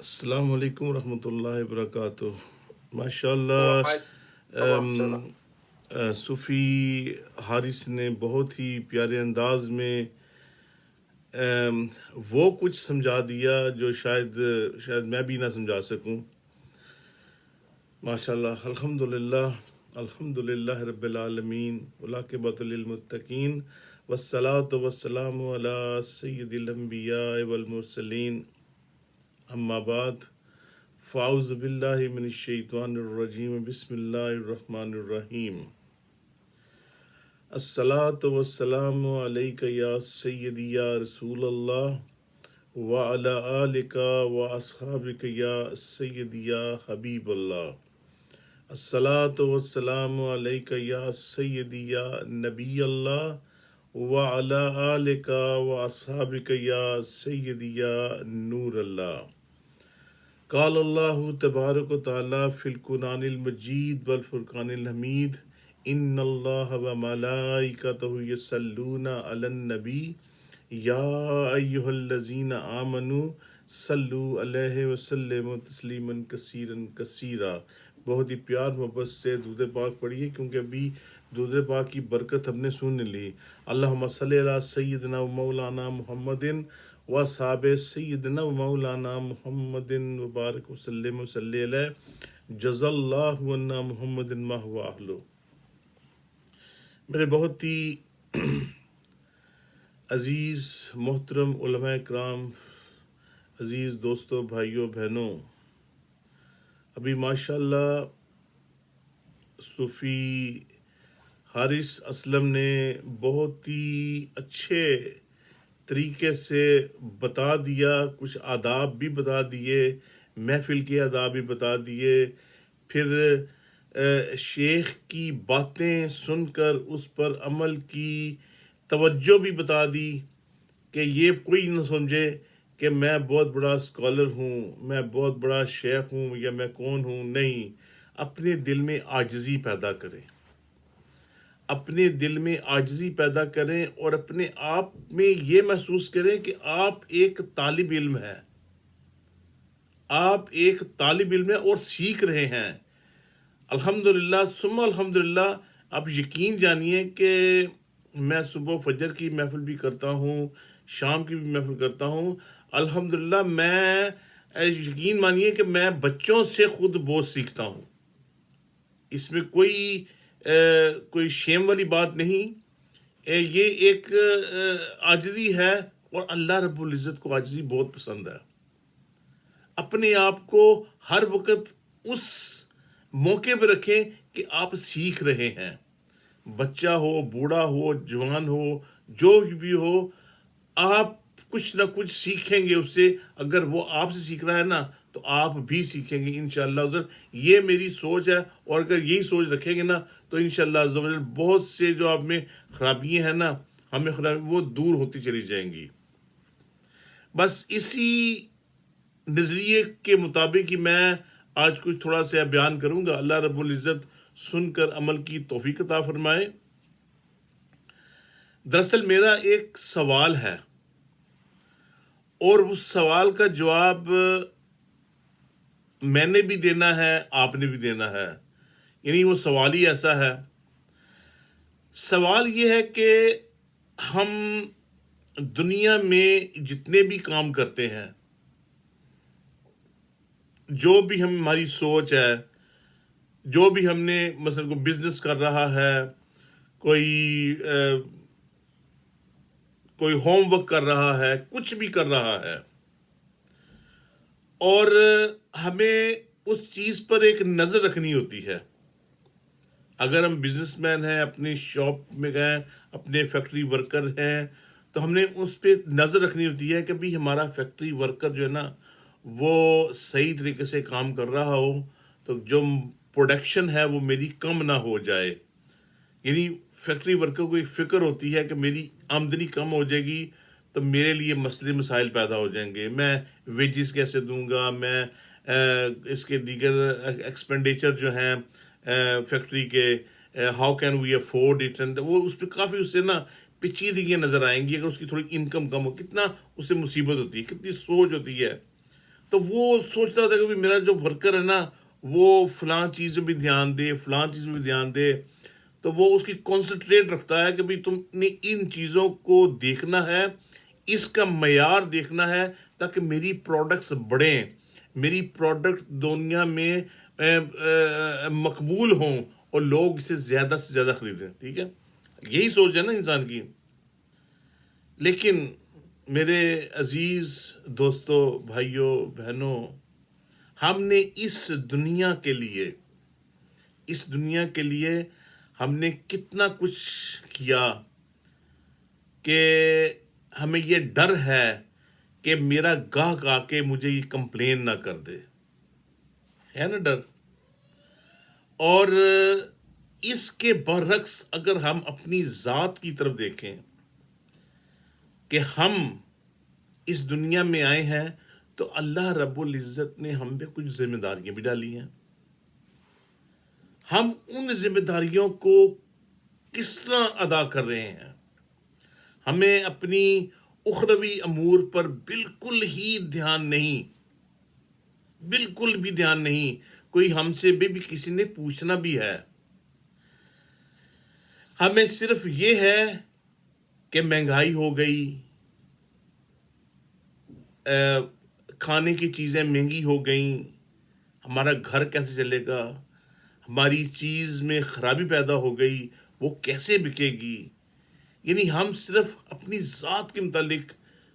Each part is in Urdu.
السلام علیکم ورحمۃ اللہ وبرکاتہ۔ ماشاء اللہ، وعلیکم السلام۔ صوفی حارث نے بہت ہی پیارے انداز میں وہ کچھ سمجھا دیا جو شاید میں بھی نہ سمجھا سکوں۔ ماشاء اللہ، الحمد للہ رب العالمین والعاقبۃ للمتقین والصلاۃ والسلام علی سید الانبیاء والمرسلین، اما بعد، فاعوذ باللہ من الشیطان الرجیم، بسم اللہ الرحمن الرحیم۔ الصلاۃ والسلام علیک یا سیدی یا رسول اللہ وعلی آلک واصحابک یا سیدی یا حبیب اللہ۔ الصلاۃ والسلام علیک یا سیدی یا نبی اللہ وعلی آلک واصحابک یا سیدی یا نور اللہ۔ قال اللہ تبارک و تعالیٰ فی القرآن المجید والفرقان الحمید، ان اللہ و ملائکتہ یصلون علی النبی یا ایہا الذین آمنوا صلوا علیہ وسلموا تسلیما کثیرا کثیرا۔ بہت ہی پیار محبت سے درود پاک پڑھیے، کیونکہ ابھی درود پاک کی برکت ہم نے سن لی۔ اللہم صلی علی سیدنا و مولانا محمد و صحاب سیدنا و مولانا محمد وبارک وسلم وصلی علیہ، جزا اللہ عنا محمد ما هو اہلہ۔ میرے بہت ہی عزیز محترم علماء کرام، عزیز دوستوں، بھائیوں بہنوں، ابھی ماشاءاللہ صوفی حارث اسلم نے بہت ہی اچھے طریقے سے بتا دیا، کچھ آداب بھی بتا دیے، محفل کے آداب بھی بتا دیے، پھر شیخ کی باتیں سن کر اس پر عمل کی توجہ بھی بتا دی، کہ یہ کوئی نہ سمجھے کہ میں بہت بڑا اسکالر ہوں، میں بہت بڑا شیخ ہوں یا میں کون ہوں۔ نہیں، اپنے دل میں عاجزی پیدا کریں، اپنے دل میں عاجزی پیدا کریں اور اپنے آپ میں یہ محسوس کریں کہ آپ ایک طالب علم ہیں، آپ ایک طالب علم ہیں اور سیکھ رہے ہیں۔ الحمدللہ ثم الحمدللہ، آپ یقین جانیے کہ میں صبح فجر کی محفل بھی کرتا ہوں، شام کی بھی محفل کرتا ہوں۔ الحمدللہ میں یقین مانیے کہ میں بچوں سے خود بہت سیکھتا ہوں۔ اس میں کوئی شیم والی بات نہیں، یہ ایک عاجزی ہے، اور اللہ رب العزت کو عاجزی بہت پسند ہے۔ اپنے آپ کو ہر وقت اس موقع پہ رکھیں کہ آپ سیکھ رہے ہیں، بچہ ہو، بوڑھا ہو، جوان ہو، جو بھی ہو، آپ کچھ نہ کچھ سیکھیں گے اس سے۔ اگر وہ آپ سے سیکھ رہا ہے نا تو آپ بھی سیکھیں گے انشاءاللہ عزوجل۔ یہ میری سوچ ہے، اور اگر یہی سوچ رکھیں گے نا تو انشاءاللہ عزوجل بہت سے جو آپ میں خرابیاں ہیں نا، ہمیں خرابی وہ دور ہوتی چلی جائیں گی۔ بس اسی نظریے کے مطابق ہی میں آج کچھ تھوڑا سا بیان کروں گا۔ اللہ رب العزت سن کر عمل کی توفیق عطا فرمائے۔ دراصل میرا ایک سوال ہے، اور اس سوال کا جواب میں نے بھی دینا ہے، آپ نے بھی دینا ہے، یعنی وہ سوال ہی ایسا ہے۔ سوال یہ ہے کہ ہم دنیا میں جتنے بھی کام کرتے ہیں، جو بھی ہماری سوچ ہے، جو بھی ہم نے مثلا کوئی بزنس کر رہا ہے، کوئی ہوم ورک کر رہا ہے، کچھ بھی کر رہا ہے، اور ہمیں اس چیز پر ایک نظر رکھنی ہوتی ہے۔ اگر ہم بزنس مین ہیں، اپنی شاپ میں گئے، اپنے فیکٹری ورکر ہیں، تو ہم نے اس پہ نظر رکھنی ہوتی ہے کہ بھی ہمارا فیکٹری ورکر جو ہے نا وہ صحیح طریقے سے کام کر رہا ہو، تو جو پروڈکشن ہے وہ میری کم نہ ہو جائے۔ یعنی فیکٹری ورکر کو ایک فکر ہوتی ہے کہ میری آمدنی کم ہو جائے گی تو میرے لیے مسئلے مسائل پیدا ہو جائیں گے، میں ویجز کیسے دوں گا، میں اس کے دیگر ایکسپینڈیچر جو ہیں فیکٹری کے، how can we afford it, and وہ اس پہ کافی اس سے نا پیچیدگیاں نظر آئیں گی۔ اگر اس کی تھوڑی انکم کم ہو، کتنا اس سے مصیبت ہوتی ہے، کتنی سوچ ہوتی ہے۔ تو وہ سوچتا ہوتا ہے کہ بھی میرا جو ورکر ہے نا وہ فلاں چیز میں بھی دھیان دے، فلاں چیز میں بھی دھیان دے، تو وہ اس کی کانسنٹریٹ رکھتا ہے کہ بھی تم نے ان چیزوں کو دیکھنا ہے، اس کا معیار دیکھنا ہے تاکہ میری پروڈکٹس بڑھیں، میری پروڈکٹ دنیا میں مقبول ہوں اور لوگ اسے زیادہ سے زیادہ خریدیں، ٹھیک ہے؟ یہی سوچ ہے نا انسان کی۔ لیکن میرے عزیز دوستوں، بھائیوں، بہنوں، ہم نے اس دنیا کے لیے ہم نے کتنا کچھ کیا کہ ہمیں یہ ڈر ہے کہ میرا گاہک آ کے مجھے یہ کمپلین نہ کر دے، ہے نا ڈر؟ اور اس کے برعکس اگر ہم اپنی ذات کی طرف دیکھیں کہ ہم اس دنیا میں آئے ہیں تو اللہ رب العزت نے ہم پہ کچھ ذمہ داریاں بھی ڈالی ہیں، ہم ان ذمہ داریوں کو کس طرح ادا کر رہے ہیں؟ ہمیں اپنی اخروی امور پر بالکل ہی دھیان نہیں، بالکل بھی دھیان نہیں۔ کوئی ہم سے بھی کسی نے پوچھنا بھی ہے، ہمیں صرف یہ ہے کہ مہنگائی ہو گئی، کھانے کی چیزیں مہنگی ہو گئیں، ہمارا گھر کیسے چلے گا، ہماری چیز میں خرابی پیدا ہو گئی، وہ کیسے بکے گی؟ یعنی ہم صرف اپنی ذات کے متعلق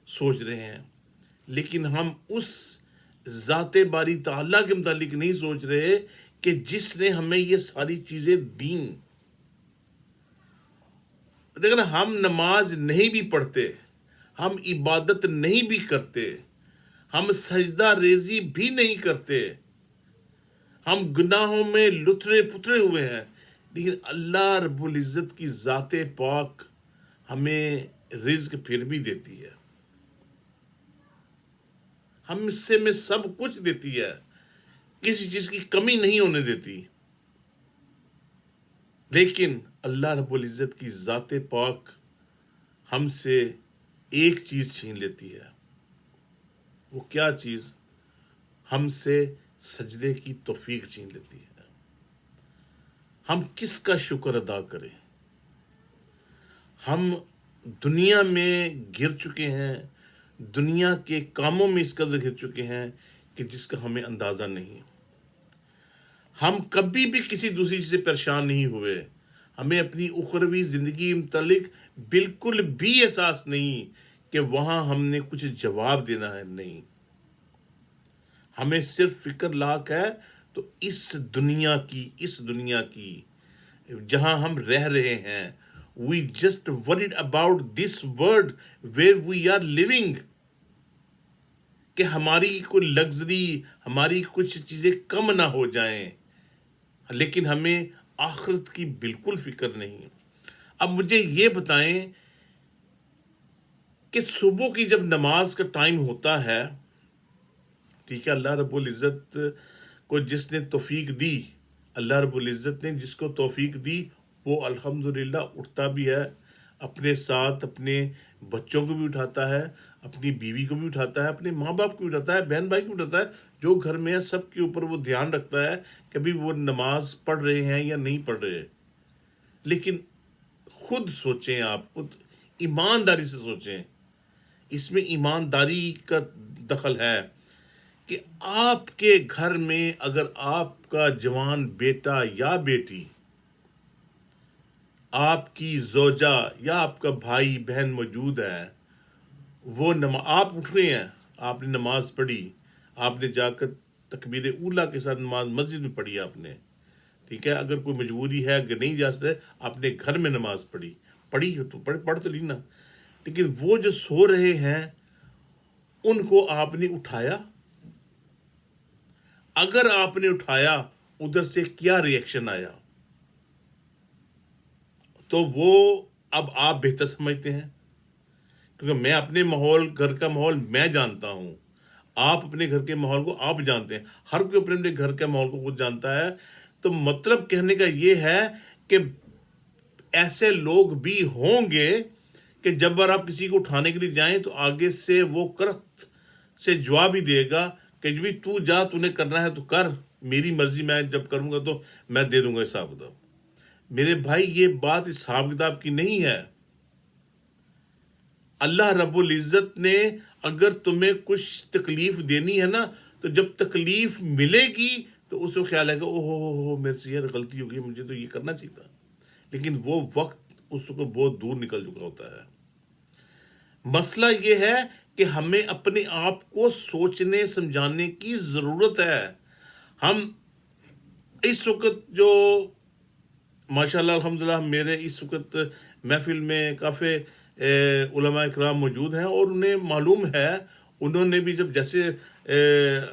سوچ رہے ہیں، لیکن ہم اس ذات باری تعالیٰ کے متعلق نہیں سوچ رہے کہ جس نے ہمیں یہ ساری چیزیں دیں۔ دیکھنا، ہم نماز نہیں بھی پڑھتے، ہم عبادت نہیں بھی کرتے، ہم سجدہ ریزی بھی نہیں کرتے، ہم گناہوں میں لتھڑے پتھرے ہوئے ہیں، لیکن اللہ رب العزت کی ذات پاک ہمیں رزق پھر بھی دیتی ہے، ہم اس سے میں سب کچھ دیتی ہے، کسی چیز کی کمی نہیں ہونے دیتی۔ لیکن اللہ رب العزت کی ذات پاک ہم سے ایک چیز چھین لیتی ہے، وہ کیا چیز؟ ہم سے سجدے کی توفیق چھین لیتی ہے۔ ہم کس کا شکر ادا کریں؟ ہم دنیا میں گر چکے ہیں، دنیا کے کاموں میں اس قدر گر چکے ہیں کہ جس کا ہمیں اندازہ نہیں۔ ہم کبھی بھی کسی دوسری چیز سے پریشان نہیں ہوئے، ہمیں اپنی اخروی زندگی متعلق بالکل بھی احساس نہیں کہ وہاں ہم نے کچھ جواب دینا ہے، نہیں، ہمیں صرف فکر لاحق ہے تو اس دنیا کی جہاں ہم رہ رہے ہیں۔ We just worried about this world where we are living، کہ ہماری کوئی لگژری، ہماری کچھ چیزیں کم نہ ہو جائیں، لیکن ہمیں آخرت کی بالکل فکر نہیں۔ اب مجھے یہ بتائیں کہ صبح کی جب نماز کا ٹائم ہوتا ہے، ٹھیک ہے، اللہ رب العزت کو جس نے توفیق دی، اللہ رب العزت نے جس کو توفیق دی، وہ الحمدللہ اٹھتا بھی ہے، اپنے ساتھ اپنے بچوں کو بھی اٹھاتا ہے، اپنی بیوی کو بھی اٹھاتا ہے، اپنے ماں باپ کو بھی اٹھاتا ہے، بہن بھائی کو بھی اٹھاتا ہے، جو گھر میں ہے سب کے اوپر وہ دھیان رکھتا ہے کہ بھی وہ نماز پڑھ رہے ہیں یا نہیں پڑھ رہے۔ لیکن خود سوچیں، آپ خود ایمانداری سے سوچیں، اس میں ایمانداری کا دخل ہے کہ آپ کے گھر میں اگر آپ کا جوان بیٹا یا بیٹی، آپ کی زوجہ یا آپ کا بھائی بہن موجود ہے، وہ آپ اٹھ رہے ہیں، آپ نے نماز پڑھی، آپ نے جا کر تکبیر اولیٰ کے ساتھ نماز مسجد میں پڑھی آپ نے، ٹھیک ہے، اگر کوئی مجبوری ہے، اگر نہیں جا سکتے، آپ نے گھر میں نماز پڑھی تو پڑھ تو لی نا، لیکن وہ جو سو رہے ہیں ان کو آپ نے اٹھایا؟ اگر آپ نے اٹھایا، ادھر سے کیا ری ایکشن آیا؟ تو وہ اب آپ بہتر سمجھتے ہیں، کیونکہ میں اپنے ماحول، گھر کا ماحول میں جانتا ہوں، آپ اپنے گھر کے ماحول کو آپ جانتے ہیں، ہر کوئی اپنے اپنے گھر کے ماحول کو خود جانتا ہے۔ تو مطلب کہنے کا یہ ہے کہ ایسے لوگ بھی ہوں گے کہ جب بار آپ کسی کو اٹھانے کے لیے جائیں تو آگے سے وہ کرخت سے جواب ہی دے گا کہ جی تو جا، تو نے کرنا ہے تو کر، میری مرضی، میں جب کروں گا تو میں دے دوں گا حساب کتاب۔ میرے بھائی یہ بات حساب کتاب کی نہیں ہے۔ اللہ رب العزت نے اگر تمہیں کچھ تکلیف دینی ہے نا، تو جب تکلیف ملے گی تو اس کو خیال ہے کہ او ہو میرے سے یار غلطی ہو گئی، مجھے تو یہ کرنا چاہیے تھا، لیکن وہ وقت اس کو بہت دور نکل چکا ہوتا ہے۔ مسئلہ یہ ہے کہ ہمیں اپنے آپ کو سوچنے سمجھانے کی ضرورت ہے۔ ہم اس وقت جو ماشاءاللہ الحمدللہ میرے اس وقت محفل میں کافی علماء اکرام موجود ہیں، اور انہیں معلوم ہے، انہوں نے بھی جب جیسے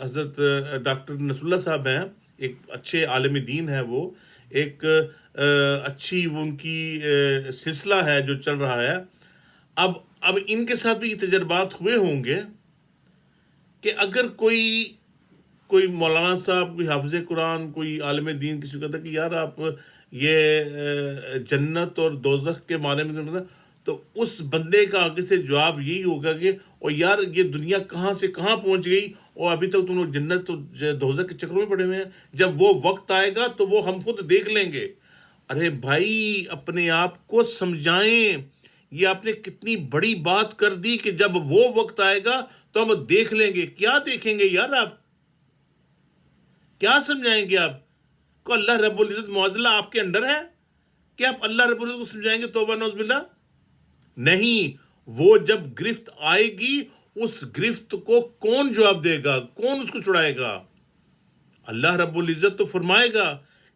حضرت ڈاکٹر نصر اللہ صاحب ہیں، ایک اچھے عالم دین ہے، وہ ایک اچھی ان کی سلسلہ ہے جو چل رہا ہے۔ اب ان کے ساتھ بھی یہ تجربات ہوئے ہوں گے کہ اگر کوئی مولانا صاحب، کوئی حافظ قرآن، کوئی عالم دین کسی کو کہتا ہے کہ یار آپ یہ جنت اور دوزخ کے بارے میں، تو اس بندے کا آگے سے جواب یہی ہوگا کہ اور یار یہ دنیا کہاں سے کہاں پہنچ گئی، اور ابھی تک تم لوگ جنت اور دوزخ کے چکروں میں پڑے ہوئے ہیں، جب وہ وقت آئے گا تو وہ ہم خود دیکھ لیں گے۔ ارے بھائی اپنے آپ کو سمجھائیں، یہ آپ نے کتنی بڑی بات کر دی کہ جب وہ وقت آئے گا تو ہم دیکھ لیں گے۔ کیا دیکھیں گے یار؟ آپ کیا سمجھائیں گے؟ آپ کو اللہ رب العزت معاذ آپ کے انڈر ہے کہ آپ اللہ رب العزت کو سمجھائیں گے؟ توبہ نعوذ باللہ، نہیں۔ وہ جب گرفت آئے گی، اس گرفت کو کون جواب دے گا؟ کون اس کو چھڑائے گا؟ اللہ رب العزت تو فرمائے گا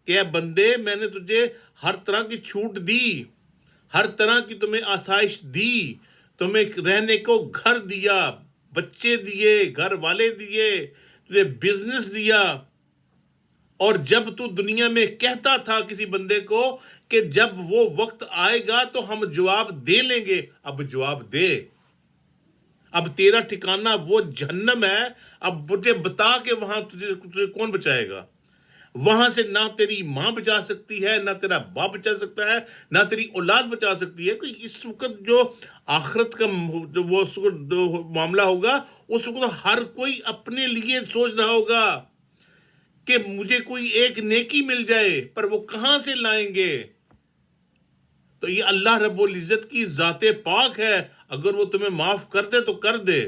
کہ اے بندے میں نے تجھے ہر طرح کی چھوٹ دی، ہر طرح کی تمہیں آسائش دی، تمہیں رہنے کو گھر دیا، بچے دیے، گھر والے دیے، تجھے بزنس دیا، اور جب تو دنیا میں کہتا تھا کسی بندے کو کہ جب وہ وقت آئے گا تو ہم جواب دے لیں گے، اب جواب دے۔ اب تیرا ٹھکانہ وہ جہنم ہے، اب مجھے بتا کہ وہاں تجھے کون بچائے گا؟ وہاں سے نہ تیری ماں بچا سکتی ہے، نہ تیرا باپ بچا سکتا ہے، نہ تیری اولاد بچا سکتی ہے۔ کہ اس وقت جو آخرت کا جو وہ اس وقت معاملہ ہوگا، اس وقت ہر کوئی اپنے لیے سوچ رہا ہوگا کہ مجھے کوئی ایک نیکی مل جائے، پر وہ کہاں سے لائیں گے؟ تو یہ اللہ رب العزت کی ذات پاک ہے، اگر وہ تمہیں معاف کر دے تو کر دے۔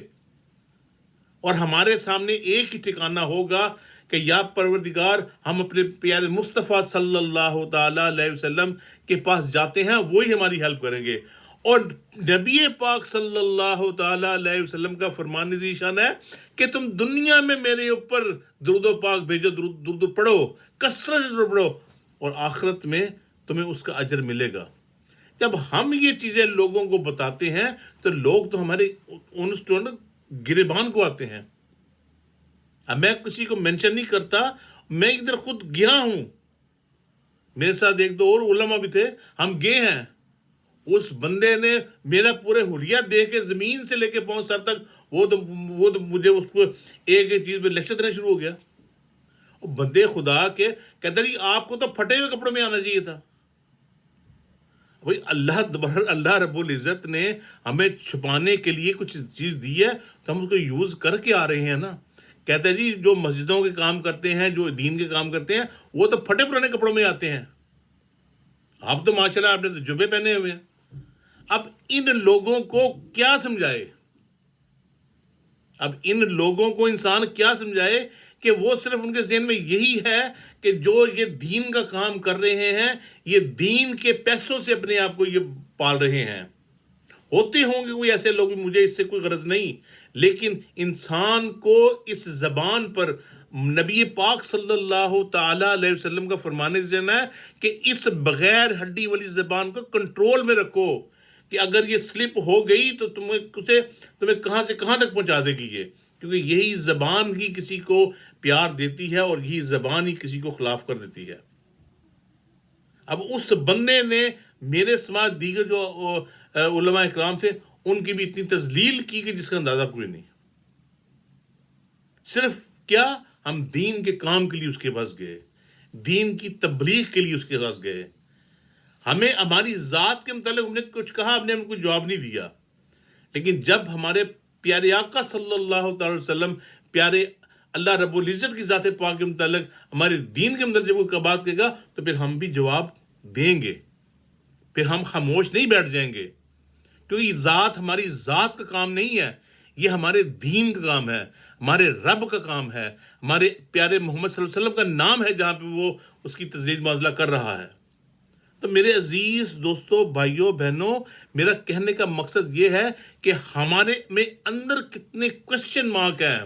اور ہمارے سامنے ایک ہی ٹھکانہ ہوگا کہ یا پروردگار ہم اپنے پیارے مصطفیٰ صلی اللہ تعالیٰ علیہ وسلم کے پاس جاتے ہیں، وہی ہماری ہیلپ کریں گے۔ اور نبی پاک صلی اللہ تعالیٰ علیہ وسلم کا فرمان ذیشان ہے کہ تم دنیا میں میرے اوپر درود و پاک بھیجو، درود پڑھو، کثرت سے درود پڑھو، اور آخرت میں تمہیں اس کا اجر ملے گا۔ جب ہم یہ چیزیں لوگوں کو بتاتے ہیں تو لوگ تو ہمارے گریبان کو آتے ہیں۔ اب میں کسی کو مینشن نہیں کرتا، میں ادھر خود گیا ہوں، میرے ساتھ ایک دو اور علماء بھی تھے، ہم گئے ہیں۔ اس بندے نے میرا پورے حلیہ دیکھ کے زمین سے لے کے پاؤں سر تک، وہ تو مجھے اس کو ایک ایک چیز پہ لیکچر دینا شروع ہو گیا۔ بندے خدا کے کہتے ہیں آپ کو تو پھٹے ہوئے کپڑوں میں آنا چاہیے تھا۔ بھائی اللہ رب العزت نے ہمیں چھپانے کے لیے کچھ چیز دی ہے تو ہم اس کو یوز کر کے آ رہے ہیں نا۔ کہتے ہیں جی جو مسجدوں کے کام کرتے ہیں، جو دین کے کام کرتے ہیں، وہ تو پھٹے پرانے کپڑوں میں آتے ہیں۔ آپ تو ماشاءاللہ آپ نے تو جبے پہنے ہوئے ہیں۔ اب ان لوگوں کو کیا سمجھائے؟ اب ان لوگوں کو انسان کیا سمجھائے کہ وہ صرف ان کے ذہن میں یہی ہے کہ جو یہ دین کا کام کر رہے ہیں، یہ دین کے پیسوں سے اپنے آپ کو یہ پال رہے ہیں۔ ہوتے ہوں گے کوئی ایسے لوگ، مجھے اس سے کوئی غرض نہیں، لیکن انسان کو اس زبان پر نبی پاک صلی اللہ تعالیٰ علیہ وسلم کا فرمانے دینا ہے کہ اس بغیر ہڈی والی زبان کو کنٹرول میں رکھو، کہ اگر یہ سلپ ہو گئی تو تمہیں کہاں سے کہاں تک پہنچا دے گی یہ، کیونکہ یہی زبان ہی کسی کو پیار دیتی ہے اور یہی زبان ہی کسی کو خلاف کر دیتی ہے۔ اب اس بندے نے میرے سماج دیگر جو علماء اکرام تھے ان کی بھی اتنی تذلیل کی کہ جس کا اندازہ کوئی نہیں۔ صرف کیا ہم دین کے کام کے لیے اس کے پاس گئے، دین کی تبلیغ کے لیے اس کے پاس گئے۔ ہمیں ہماری ذات کے متعلق ہم نے کچھ کہا، ہم نے کوئی جواب نہیں دیا، لیکن جب ہمارے پیارے آقا صلی اللہ تعالی وسلم، پیارے اللہ رب العزت کی ذات پاک کے متعلق ہمارے دین کے اندر جب کوئی بات کہے گا تو پھر ہم بھی جواب دیں گے، پھر ہم خاموش نہیں بیٹھ جائیں گے، کیونکہ ذات ہماری ذات کا کام نہیں ہے، یہ ہمارے دین کا کام ہے، ہمارے رب کا کام ہے، ہمارے پیارے محمد صلی اللہ علیہ وسلم کا نام ہے جہاں پہ وہ اس کی تجدید معاضلہ کر رہا ہے۔ تو میرے عزیز دوستوں، بھائیوں، بہنوں، میرا کہنے کا مقصد یہ ہے کہ ہمارے میں اندر کتنے کوسچن مارک ہیں،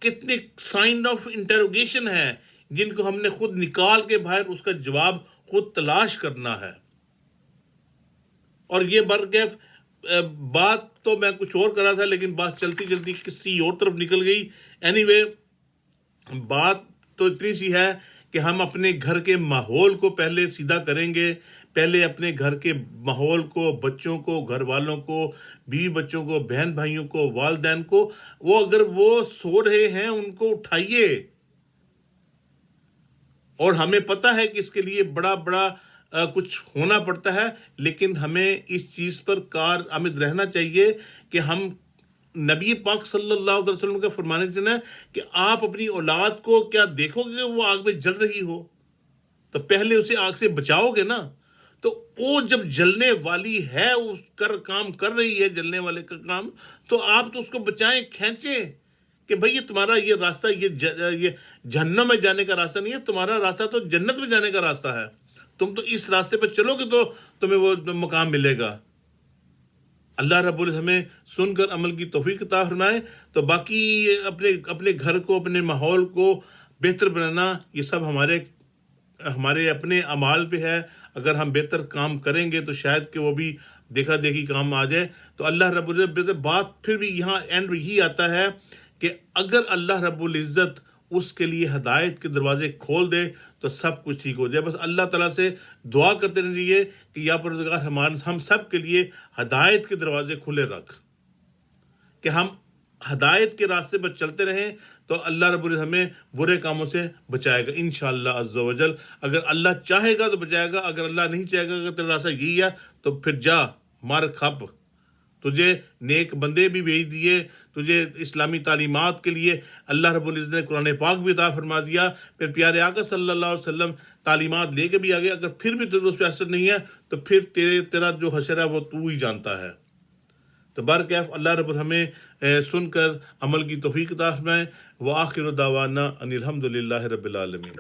کتنے سائن آف انٹروگیشن ہیں، جن کو ہم نے خود نکال کے باہر اس کا جواب خود تلاش کرنا ہے۔ اور یہ برکیف بات تو میں کچھ اور کر رہا تھا، لیکن بات چلتی چلتی کسی اور طرف نکل گئی۔ اینی وے، بات تو اتنی سی ہے کہ ہم اپنے گھر کے ماحول کو پہلے سیدھا کریں گے، پہلے اپنے گھر کے ماحول کو، بچوں کو، گھر والوں کو، بیوی بچوں کو، بہن بھائیوں کو، والدین کو، وہ اگر وہ سو رہے ہیں ان کو اٹھائیے۔ اور ہمیں پتہ ہے کہ اس کے لیے بڑا بڑا کچھ ہونا پڑتا ہے، لیکن ہمیں اس چیز پر کارآمد رہنا چاہیے کہ ہم نبی پاک صلی اللہ علیہ وسلم کا فرمانے سے ہے کہ آپ اپنی اولاد کو کیا دیکھو گے کہ وہ آگ میں جل رہی ہو، تو پہلے اسے آگ سے بچاؤ گے نا۔ تو وہ جب جلنے والی ہے، اس کام کر رہی ہے جلنے والے کا کام، تو آپ تو اس کو بچائیں، کھینچیں کہ بھئی یہ تمہارا یہ راستہ یہ جہنم میں جانے کا راستہ نہیں ہے، تمہارا راستہ تو جنت میں جانے کا راستہ ہے، تم تو اس راستے پہ چلو گے تو تمہیں وہ مقام ملے گا۔ اللہ رب العزت ہمیں سن کر عمل کی توفیق عطا فرمائے۔ تو باقی اپنے گھر کو، اپنے ماحول کو بہتر بنانا، یہ سب ہمارے اپنے اعمال پہ ہے۔ اگر ہم بہتر کام کریں گے تو شاید کہ وہ بھی دیکھا دیکھی کام آ جائے۔ تو اللہ رب العزت بات پھر بھی یہاں اینڈ یہی آتا ہے کہ اگر اللہ رب العزت اس کے لیے ہدایت کے دروازے کھول دے تو سب کچھ ٹھیک ہو جائے۔ بس اللہ تعالیٰ سے دعا کرتے رہیے کہ یا پروردگار ہم سب کے لیے ہدایت کے دروازے کھلے رکھ، کہ ہم ہدایت کے راستے پر چلتے رہیں، تو اللہ رب العزت ہمیں برے کاموں سے بچائے گا انشاءاللہ عز و جل۔ اگر اللہ چاہے گا تو بچائے گا، اگر اللہ نہیں چاہے گا، اگر تیرا راستہ یہی ہے تو پھر جا مار کھپ۔ تجھے نیک بندے بھی بھیج دیے، تجھے اسلامی تعلیمات کے لیے اللہ رب العزت نے قرآن پاک بھی عطا فرما دیا، پھر پیارے آقا صلی اللہ علیہ وسلم تعلیمات لے کے بھی آگے، اگر پھر بھی تجھے اس پہ اثر نہیں ہے تو پھر تیرا جو حشر ہے وہ تو ہی جانتا ہے۔ تو بہرکیف اللہ رب ہمیں سن کر عمل کی توفیق عطا فرمائے۔ وآخر دعوانا ان الحمد للہ رب العالمین۔